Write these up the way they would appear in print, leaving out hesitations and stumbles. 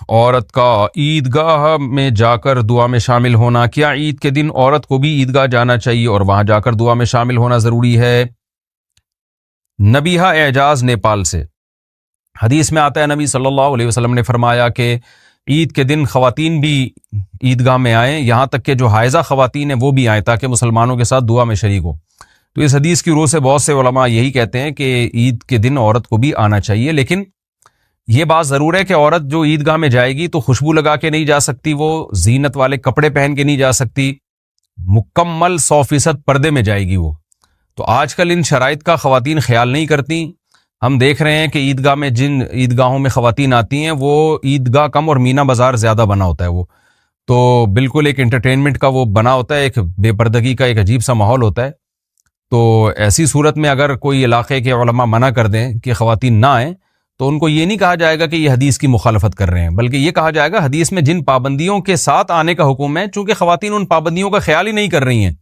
عورت کا عیدگاہ میں جا کر دعا میں شامل ہونا، کیا عید کے دن عورت کو بھی عیدگاہ جانا چاہیے اور وہاں جا کر دعا میں شامل ہونا ضروری ہے؟ نبیہہ اعجاز نیپال سے، حدیث میں آتا ہے نبی صلی اللہ علیہ وسلم نے فرمایا کہ عید کے دن خواتین بھی عیدگاہ میں آئیں، یہاں تک کہ جو حائضہ خواتین ہیں وہ بھی آئیں تاکہ مسلمانوں کے ساتھ دعا میں شریک ہو۔ تو اس حدیث کی روح سے بہت سے علماء یہی کہتے ہیں کہ عید کے دن عورت کو بھی آنا چاہیے، لیکن یہ بات ضرور ہے کہ عورت جو عیدگاہ میں جائے گی تو خوشبو لگا کے نہیں جا سکتی، وہ زینت والے کپڑے پہن کے نہیں جا سکتی، مکمل 100% پردے میں جائے گی وہ۔ تو آج کل ان شرائط کا خواتین خیال نہیں کرتی۔ ہم دیکھ رہے ہیں کہ عیدگاہ میں جن عیدگاہوں میں خواتین آتی ہیں وہ عیدگاہ کم اور مینا بازار زیادہ بنا ہوتا ہے، وہ تو بالکل ایک انٹرٹینمنٹ کا وہ بنا ہوتا ہے، ایک بے پردگی کا ایک عجیب سا ماحول ہوتا ہے۔ تو ایسی صورت میں اگر کوئی علاقے کے علماء منع کر دیں کہ خواتین نہ آئیں تو ان کو یہ نہیں کہا جائے گا کہ یہ حدیث کی مخالفت کر رہے ہیں، بلکہ یہ کہا جائے گا حدیث میں جن پابندیوں کے ساتھ آنے کا حکم ہے، چونکہ خواتین ان پابندیوں کا خیال ہی نہیں کر رہی ہیں،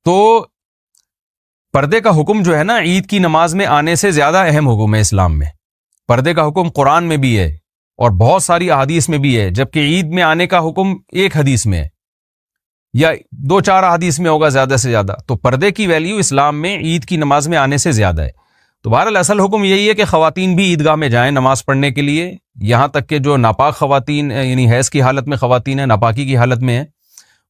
تو پردے کا حکم جو ہے نا عید کی نماز میں آنے سے زیادہ اہم حکم ہے اسلام میں۔ پردے کا حکم قرآن میں بھی ہے اور بہت ساری احادیث میں بھی ہے، جبکہ عید میں آنے کا حکم ایک حدیث میں ہے یا 2-4 احادیث میں ہوگا زیادہ سے زیادہ۔ تو پردے کی ویلیو اسلام میں عید کی نماز میں آنے سے زیادہ ہے۔ تو بہرحال اصل حکم یہی ہے کہ خواتین بھی عیدگاہ میں جائیں نماز پڑھنے کے لیے، یہاں تک کہ جو ناپاک خواتین یعنی حیض کی حالت میں خواتین ہیں، ناپاکی کی حالت میں ہیں،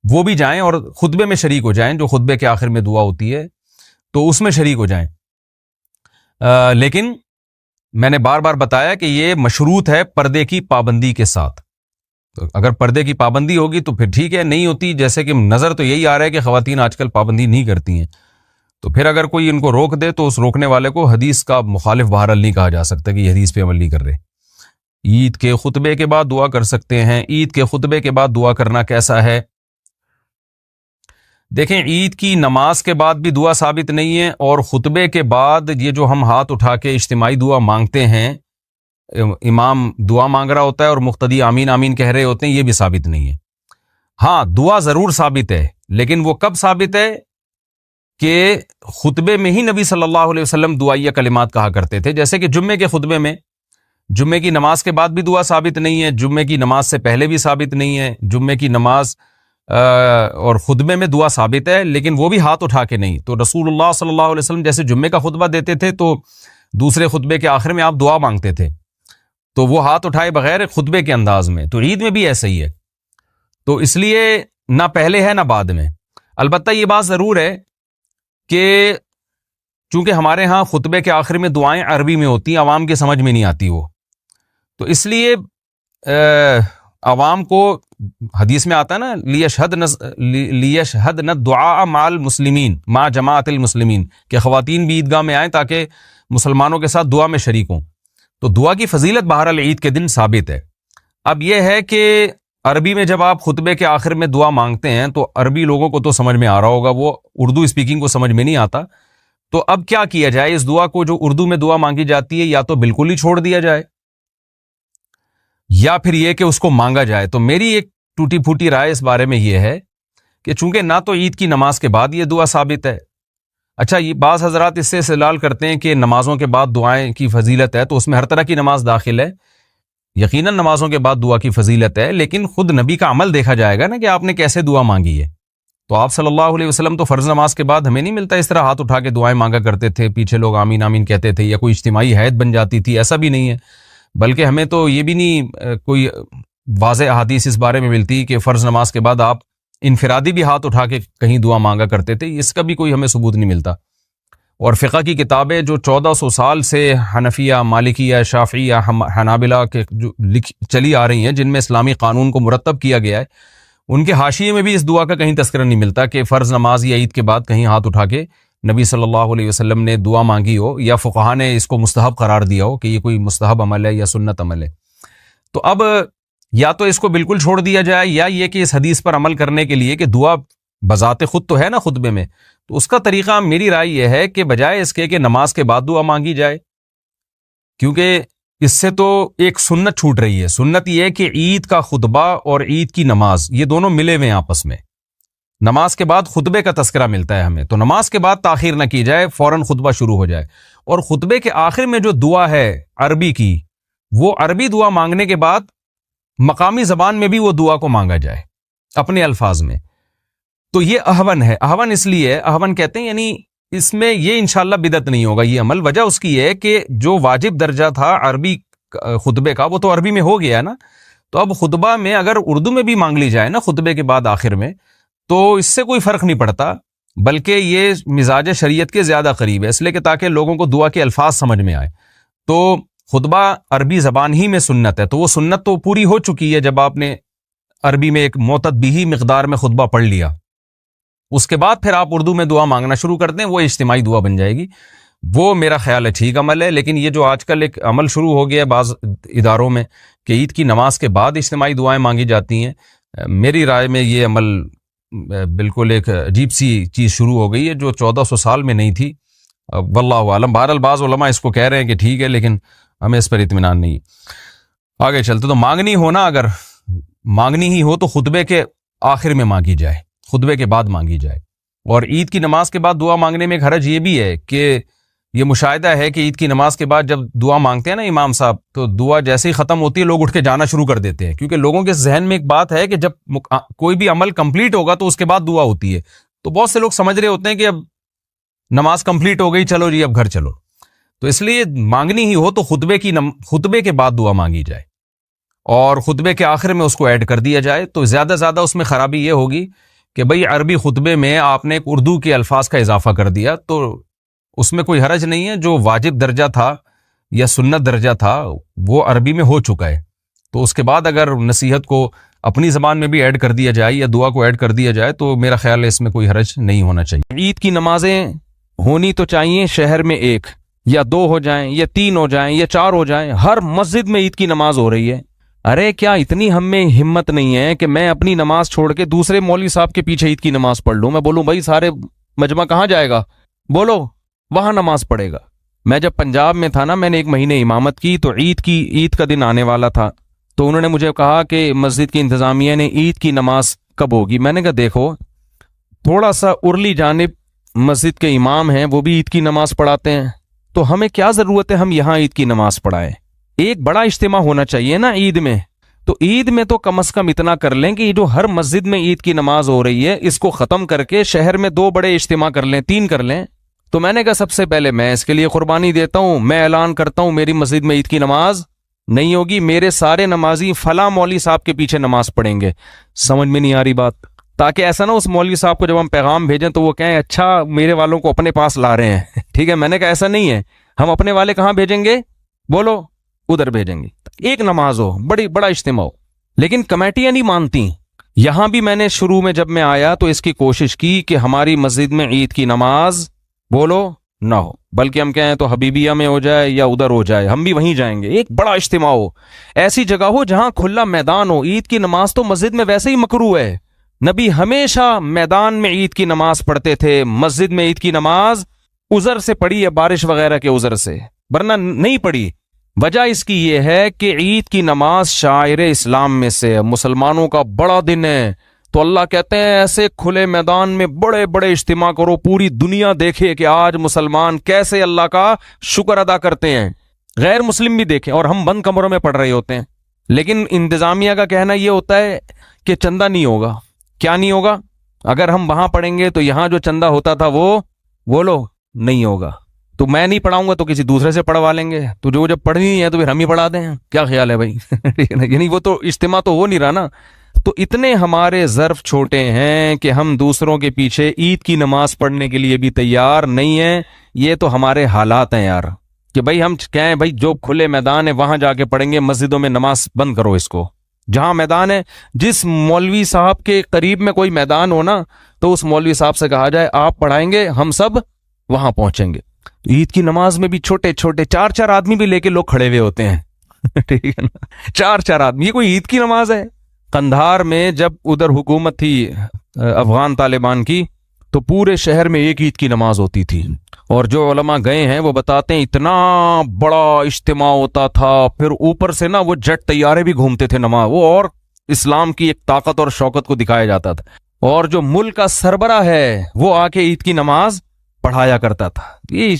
وہ بھی جائیں اور خطبے میں شریک ہو جائیں، جو خطبے کے آخر میں دعا ہوتی ہے تو اس میں شریک ہو جائیں۔ لیکن میں نے بار بار بتایا کہ یہ مشروط ہے پردے کی پابندی کے ساتھ۔ تو اگر پردے کی پابندی ہوگی تو پھر ٹھیک ہے، نہیں ہوتی جیسے کہ نظر تو یہی آ رہا ہے کہ خواتین آج کل پابندی نہیں کرتی ہیں، تو پھر اگر کوئی ان کو روک دے تو اس روکنے والے کو حدیث کا مخالف بہرحال نہیں کہا جا سکتا کہ یہ حدیث پہ عمل نہیں کر رہے۔ عید کے خطبے کے بعد دعا کر سکتے ہیں۔ عید کے خطبے کے بعد دعا کرنا کیسا ہے؟ دیکھیں، عید کی نماز کے بعد بھی دعا ثابت نہیں ہے، اور خطبے کے بعد یہ جو ہم ہاتھ اٹھا کے اجتماعی دعا مانگتے ہیں، امام دعا مانگ رہا ہوتا ہے اور مقتدی آمین آمین کہہ رہے ہوتے ہیں، یہ بھی ثابت نہیں ہے۔ ہاں، دعا ضرور ثابت ہے، لیکن وہ کب ثابت ہے کہ خطبے میں ہی نبی صلی اللہ علیہ وسلم دعائیہ کلمات کہا کرتے تھے، جیسے کہ جمعے کے خطبے میں، جمعے کی نماز کے بعد بھی دعا ثابت نہیں ہے، جمعے کی نماز سے پہلے بھی ثابت نہیں ہے، جمعے کی نماز اور خطبے میں دعا ثابت ہے لیکن وہ بھی ہاتھ اٹھا کے نہیں۔ تو رسول اللہ صلی اللہ علیہ وسلم جیسے جمعے کا خطبہ دیتے تھے تو دوسرے خطبے کے آخر میں آپ دعا مانگتے تھے، تو وہ ہاتھ اٹھائے بغیر خطبے کے انداز میں۔ تو عید میں بھی ایسا ہی ہے، تو اس لیے نہ پہلے ہے نہ بعد میں۔ البتہ یہ بات ضرور ہے کہ چونکہ ہمارے ہاں خطبے کے آخر میں دعائیں عربی میں ہوتی ہیں، عوام کے سمجھ میں نہیں آتی وہ، تو اس لیے عوام کو حدیث میں آتا ہے نا لیشہدن الدعاء مع المسلمین مع جماعت المسلمین، کہ خواتین بھی عیدگاہ میں آئیں تاکہ مسلمانوں کے ساتھ دعا میں شریک ہوں۔ تو دعا کی فضیلت بہرحال عید کے دن ثابت ہے۔ اب یہ ہے کہ عربی میں جب آپ خطبے کے آخر میں دعا مانگتے ہیں تو عربی لوگوں کو تو سمجھ میں آ رہا ہوگا، وہ اردو اسپیکنگ کو سمجھ میں نہیں آتا، تو اب کیا کیا جائے؟ اس دعا کو جو اردو میں دعا مانگی جاتی ہے یا تو بالکل ہی چھوڑ دیا جائے یا پھر یہ کہ اس کو مانگا جائے۔ تو میری ایک ٹوٹی پھوٹی رائے اس بارے میں یہ ہے کہ چونکہ نہ تو عید کی نماز کے بعد یہ دعا ثابت ہے، اچھا یہ بعض حضرات اس سے استدلال کرتے ہیں کہ نمازوں کے بعد دعائیں کی فضیلت ہے، تو اس میں ہر طرح کی نماز داخل ہے، یقیناً نمازوں کے بعد دعا کی فضیلت ہے، لیکن خود نبی کا عمل دیکھا جائے گا نا کہ آپ نے کیسے دعا مانگی ہے۔ تو آپ صلی اللہ علیہ وسلم تو فرض نماز کے بعد ہمیں نہیں ملتا اس طرح ہاتھ اٹھا کے دعائیں مانگا کرتے تھے، پیچھے لوگ آمین آمین کہتے تھے یا کوئی اجتماعی ہیئت بن جاتی تھی، ایسا بھی نہیں ہے۔ بلکہ ہمیں تو یہ بھی نہیں کوئی واضح احادیث اس بارے میں ملتی کہ فرض نماز کے بعد آپ انفرادی بھی ہاتھ اٹھا کے کہیں دعا مانگا کرتے تھے، اس کا بھی کوئی ہمیں ثبوت نہیں ملتا۔ اور فقہ کی کتابیں جو 1400 سال سے حنفیہ، مالکیہ، شافعیہ، حنابلہ کے جو چلی آ رہی ہیں، جن میں اسلامی قانون کو مرتب کیا گیا ہے، ان کے حاشیے میں بھی اس دعا کا کہیں تذکرہ نہیں ملتا کہ فرض نماز یا عید کے بعد کہیں ہاتھ اٹھا کے نبی صلی اللہ علیہ وسلم نے دعا مانگی ہو یا فقہا نے اس کو مستحب قرار دیا ہو کہ یہ کوئی مستحب عمل ہے یا سنت عمل ہے۔ تو اب یا تو اس کو بالکل چھوڑ دیا جائے یا یہ کہ اس حدیث پر عمل کرنے کے لیے کہ دعا بذات خود تو ہے نا خطبے میں، تو اس کا طریقہ میری رائے یہ ہے کہ بجائے اس کے کہ نماز کے بعد دعا مانگی جائے، کیونکہ اس سے تو ایک سنت چھوٹ رہی ہے۔ سنت یہ ہے کہ عید کا خطبہ اور عید کی نماز یہ دونوں ملے ہوئے ہیں آپس میں، نماز کے بعد خطبے کا تذکرہ ملتا ہے ہمیں، تو نماز کے بعد تاخیر نہ کی جائے، فوراً خطبہ شروع ہو جائے، اور خطبے کے آخر میں جو دعا ہے عربی کی، وہ عربی دعا مانگنے کے بعد مقامی زبان میں بھی وہ دعا کو مانگا جائے اپنے الفاظ میں، تو یہ احون ہے۔ احون اس لیے احون کہتے ہیں یعنی اس میں یہ انشاءاللہ بدعت نہیں ہوگا یہ عمل۔ وجہ اس کی ہے کہ جو واجب درجہ تھا عربی خطبے کا وہ تو عربی میں ہو گیا نا، تو اب خطبہ میں اگر اردو میں بھی مانگ لی جائے نا خطبے کے بعد آخر میں، تو اس سے کوئی فرق نہیں پڑتا، بلکہ یہ مزاج شریعت کے زیادہ قریب ہے، اس لیے کہ تاکہ لوگوں کو دعا کے الفاظ سمجھ میں آئے۔ تو خطبہ عربی زبان ہی میں سنت ہے، تو وہ سنت تو پوری ہو چکی ہے جب آپ نے عربی میں ایک معتدبی مقدار میں خطبہ پڑھ لیا، اس کے بعد پھر آپ اردو میں دعا مانگنا شروع کر دیں، وہ اجتماعی دعا بن جائے گی۔ وہ میرا خیال ہے ٹھیک عمل ہے، لیکن یہ جو آج کل ایک عمل شروع ہو گیا ہے بعض اداروں میں کہ عید کی نماز کے بعد اجتماعی دعائیں مانگی جاتی ہیں، میری رائے میں یہ عمل بالکل ایک عجیب سی چیز شروع ہو گئی ہے جو 1400 سال میں نہیں تھی، واللہ عالم۔ بہرحال بعض علماء اس کو کہہ رہے ہیں کہ ٹھیک ہے، لیکن ہمیں اس پر اطمینان نہیں۔ آگے چلتے تو مانگنی ہو نا، اگر مانگنی ہی ہو تو خطبے کے آخر میں مانگی جائے، خطبے کے بعد مانگی جائے۔ اور عید کی نماز کے بعد دعا مانگنے میں ایک حرج یہ بھی ہے کہ یہ مشاہدہ ہے کہ عید کی نماز کے بعد جب دعا مانگتے ہیں نا امام صاحب، تو دعا جیسے ہی ختم ہوتی ہے لوگ اٹھ کے جانا شروع کر دیتے ہیں، کیونکہ لوگوں کے ذہن میں ایک بات ہے کہ جب کوئی بھی عمل کمپلیٹ ہوگا تو اس کے بعد دعا ہوتی ہے، تو بہت سے لوگ سمجھ رہے ہوتے ہیں کہ اب نماز کمپلیٹ ہو گئی، چلو جی اب گھر چلو۔ تو اس لیے مانگنی ہی ہو تو خطبے کے بعد دعا مانگی جائے اور خطبے کے آخر میں اس کو ایڈ کر دیا جائے، تو زیادہ زیادہ اس میں خرابی یہ ہوگی کہ بھئی عربی خطبے میں آپ نے ایک اردو کے الفاظ کا اضافہ کر دیا، تو اس میں کوئی حرج نہیں ہے، جو واجب درجہ تھا یا سنت درجہ تھا وہ عربی میں ہو چکا ہے، تو اس کے بعد اگر نصیحت کو اپنی زبان میں بھی ایڈ کر دیا جائے یا دعا کو ایڈ کر دیا جائے تو میرا خیال ہے اس میں کوئی حرج نہیں ہونا چاہیے۔ عید کی نمازیں ہونی تو چاہیے شہر میں 1 یا 2 ہو جائیں یا 3 ہو جائیں یا 4 ہو جائیں، ہر مسجد میں عید کی نماز ہو رہی ہے۔ ارے کیا اتنی ہم میں ہمت نہیں ہے کہ میں اپنی نماز چھوڑ کے دوسرے مولوی صاحب کے پیچھے عید کی نماز پڑھ لوں؟ میں بولوں بھائی سارے مجمع کہاں جائے گا، بولو وہاں نماز پڑھے گا۔ میں جب پنجاب میں تھا نا، میں نے 1 مہینے امامت کی، تو عید کا دن آنے والا تھا، تو انہوں نے مجھے کہا کہ مسجد کی انتظامیہ نے عید کی نماز کب ہوگی؟ میں نے کہا دیکھو تھوڑا سا ارلی جانب مسجد کے امام ہیں، وہ بھی عید کی نماز پڑھاتے ہیں، تو ہمیں کیا ضرورت ہے ہم یہاں عید کی نماز پڑھائیں؟ ایک بڑا اجتماع ہونا چاہیے نا عید میں، تو عید میں تو کم از کم اتنا کر لیں کہ یہ جو ہر مسجد میں عید کی نماز ہو رہی ہے اس کو ختم کر کے شہر میں 2 بڑے اجتماع کر لیں، 3 کر لیں۔ تو میں نے کہا سب سے پہلے میں اس کے لیے قربانی دیتا ہوں، میں اعلان کرتا ہوں میری مسجد میں عید کی نماز نہیں ہوگی، میرے سارے نمازی فلاں مولوی صاحب کے پیچھے نماز پڑھیں گے۔ سمجھ میں نہیں آ رہی بات؟ تاکہ ایسا نہ اس مولوی صاحب کو جب ہم پیغام بھیجیں تو وہ کہیں اچھا میرے والوں کو اپنے پاس لا رہے ہیں، ٹھیک ہے؟ میں نے کہا ایسا نہیں ہے، ہم اپنے والے کہاں بھیجیں گے؟ بولو ادھر بھیجیں گے، ایک نماز ہو، بڑا اجتماع ہو۔ لیکن کمیٹیاں نہیں مانتی۔ یہاں بھی میں نے شروع میں جب میں آیا تو اس کی کوشش کی کہ ہماری مسجد میں عید کی نماز بولو نہ ہو، بلکہ ہم کہیں تو حبیبیہ میں ہو جائے یا ادھر ہو جائے، ہم بھی وہیں جائیں گے، ایک بڑا اجتماع ہو، ایسی جگہ ہو جہاں کھلا میدان ہو۔ عید کی نماز تو مسجد میں ویسے ہی مکروہ ہے، نبی ہمیشہ میدان میں عید کی نماز پڑھتے تھے، مسجد میں عید کی نماز عذر سے پڑھی ہے، بارش وغیرہ کے عذر سے، ورنہ نہیں پڑھی۔ وجہ اس کی یہ ہے کہ عید کی نماز شاعر اسلام میں سے مسلمانوں کا بڑا دن ہے، تو اللہ کہتے ہیں ایسے کھلے میدان میں بڑے بڑے اجتماع کرو، پوری دنیا دیکھے کہ آج مسلمان کیسے اللہ کا شکر ادا کرتے ہیں، غیر مسلم بھی دیکھیں، اور ہم بند کمروں میں پڑھ رہے ہوتے ہیں۔ لیکن انتظامیہ کا کہنا یہ ہوتا ہے کہ چندہ نہیں ہوگا۔ کیا نہیں ہوگا؟ اگر ہم وہاں پڑھیں گے تو یہاں جو چندہ ہوتا تھا وہ بولو نہیں ہوگا، تو میں نہیں پڑھاؤں گا تو کسی دوسرے سے پڑھوا لیں گے، تو جو جب پڑھنی ہے تو پھر ہم ہی پڑھا دیں۔ کیا خیال ہے بھائی؟ یعنی وہ تو اجتماع تو ہو نہیں رہا نا۔ تو اتنے ہمارے ظرف چھوٹے ہیں کہ ہم دوسروں کے پیچھے عید کی نماز پڑھنے کے لیے بھی تیار نہیں ہیں۔ یہ تو ہمارے حالات ہیں یار، کہ بھائی ہم کہیں بھائی جو کھلے میدان ہے وہاں جا کے پڑھیں گے، مسجدوں میں نماز بند کرو اس کو۔ جہاں میدان ہے، جس مولوی صاحب کے قریب میں کوئی میدان ہو نا، تو اس مولوی صاحب سے کہا جائے آپ پڑھائیں گے، ہم سب وہاں پہنچیں گے۔ عید کی نماز میں بھی چھوٹے چھوٹے 4 آدمی بھی لے کے لوگ کھڑے ہوئے ہوتے ہیں، ٹھیک ہے نا؟ 4 آدمی، یہ کوئی عید کی نماز ہے؟ قندھار میں جب ادھر حکومت تھی افغان طالبان کی، تو پورے شہر میں ایک عید کی نماز ہوتی تھی، اور جو علماء گئے ہیں وہ بتاتے ہیں اتنا بڑا اجتماع ہوتا تھا، پھر اوپر سے نا وہ جٹ طیارے بھی گھومتے تھے نماز، وہ اور اسلام کی ایک طاقت اور شوکت کو دکھایا جاتا تھا، اور جو ملک کا سربراہ ہے وہ آ کے عید کی نماز پڑھایا کرتا تھا۔ یہ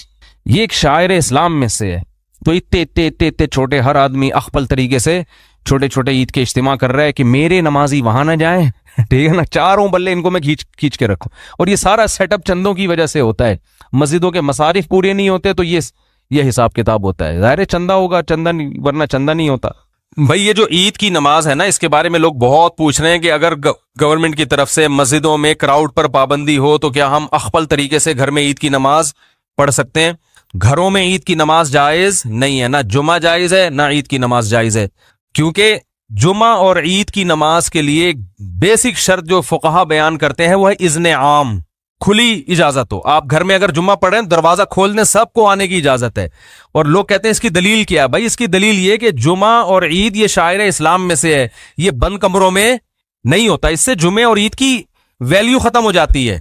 ایک شاعر اسلام میں سے ہے۔ تو اتنے چھوٹے ہر آدمی اخپل طریقے سے چھوٹے چھوٹے عید کے اجتماع کر رہا ہے کہ میرے نمازی وہاں نہ جائیں، ٹھیک ہے نا، چاروں بلے ان کو میں کھینچ کے رکھوں. اور یہ سارا سیٹ اپ چندوں کی وجہ سے ہوتا ہے. مسجدوں کے مصارف پورے نہیں ہوتے تو یہ حساب کتاب ہوتا ہے. ظاہر چندہ ہوگا، چندہ نہیں، ورنہ چندہ نہیں ہوتا. بھائی یہ جو عید کی نماز ہے نا، اس کے بارے میں لوگ بہت پوچھ رہے ہیں کہ اگر گورنمنٹ کی طرف سے مسجدوں میں کراؤڈ پر پابندی ہو تو کیا ہم اخپل طریقے سے گھر میں عید کی نماز پڑھ سکتے ہیں؟ گھروں میں عید کی نماز جائز نہیں ہے، نہ جمعہ جائز ہے نہ عید کی نماز جائز ہے. کیونکہ جمعہ اور عید کی نماز کے لیے بیسک شرط جو فقہا بیان کرتے ہیں وہ ہے اذن عام، کھلی اجازت ہو. آپ گھر میں اگر جمعہ پڑھیں دروازہ کھول دیں، سب کو آنے کی اجازت ہے. اور لوگ کہتے ہیں اس کی دلیل کیا ہے؟ بھائی اس کی دلیل یہ کہ جمعہ اور عید یہ شاعر اسلام میں سے ہے، یہ بند کمروں میں نہیں ہوتا. اس سے جمعے اور عید کی ویلیو ختم ہو جاتی ہے.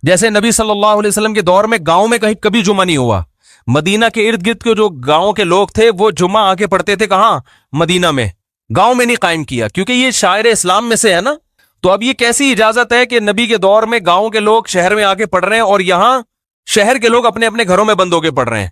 جیسے نبی صلی اللہ علیہ وسلم کے دور میں گاؤں میں کہیں کبھی جمعہ نہیں ہوا. مدینہ کے ارد گرد کے جو گاؤں کے لوگ تھے وہ جمعہ آ کے پڑھتے تھے کہاں؟ مدینہ میں. گاؤں میں نہیں قائم کیا کیونکہ یہ شاعر اسلام میں سے ہے نا. تو اب یہ کیسی اجازت ہے کہ نبی کے دور میں گاؤں کے لوگ شہر میں آ کے پڑھ رہے ہیں اور یہاں شہر کے لوگ اپنے اپنے گھروں میں بند ہو کے پڑھ رہے ہیں؟